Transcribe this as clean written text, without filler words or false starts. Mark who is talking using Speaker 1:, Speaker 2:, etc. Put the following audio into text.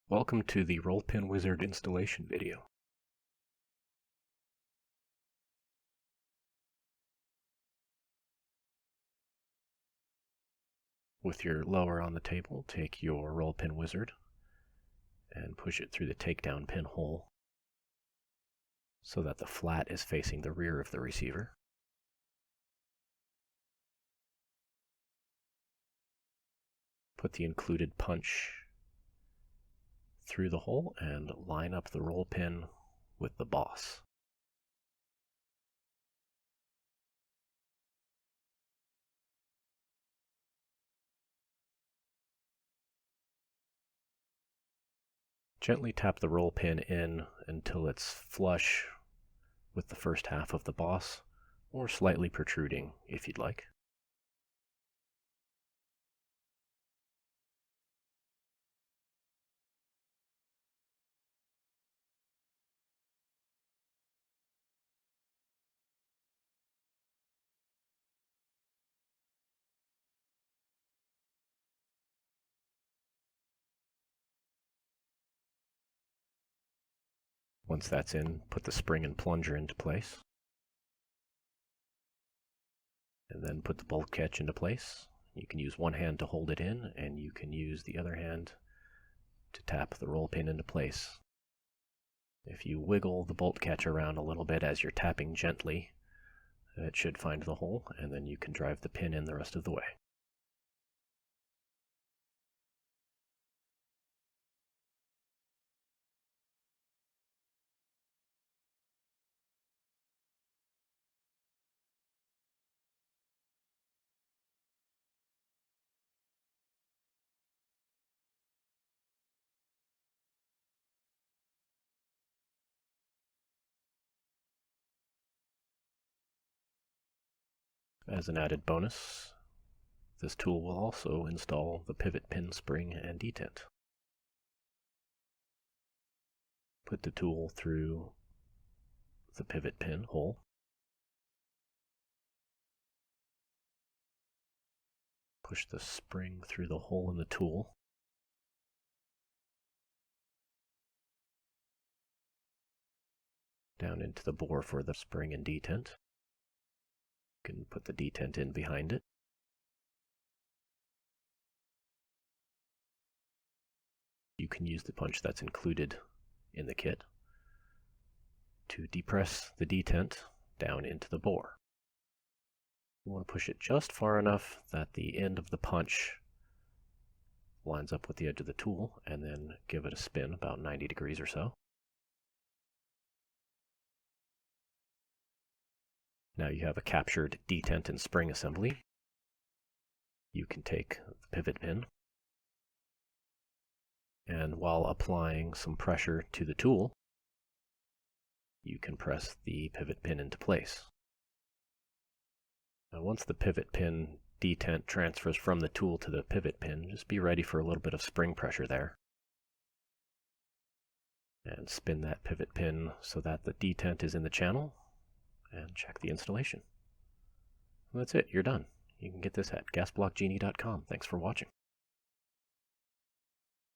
Speaker 1: Welcome to the Roll-Pin Wizard installation video. With your lower on the table, take your Roll-Pin Wizard and push it through the takedown pin hole so that the flat is facing the rear of the receiver. Put the included punch through the hole and line up the roll pin with the boss. Gently tap the roll pin in until it's flush with the first half of the boss, or slightly protruding if you'd like. Once that's in, put the spring and plunger into place. And then put the bolt catch into place. You can use one hand to hold it in, and you can use the other hand to tap the roll pin into place. If you wiggle the bolt catch around a little bit as you're tapping gently, it should find the hole, and then you can drive the pin in the rest of the way. As an added bonus, this tool will also install the pivot pin spring and detent. Put the tool through the pivot pin hole. Push the spring through the hole in the tool. Down into the bore for the spring and detent. You can put the detent in behind it. You can use the punch that's included in the kit to depress the detent down into the bore. You want to push it just far enough that the end of the punch lines up with the edge of the tool, and then give it a spin about 90 degrees or so. Now you have a captured detent and spring assembly. You can take the pivot pin, and while applying some pressure to the tool, you can press the pivot pin into place. Now once the pivot pin detent transfers from the tool to the pivot pin, just be ready for a little bit of spring pressure there. And spin that pivot pin so that the detent is in the channel, and check the installation. And that's it, you're done. You can get this at gasblockgenie.com. Thanks for watching.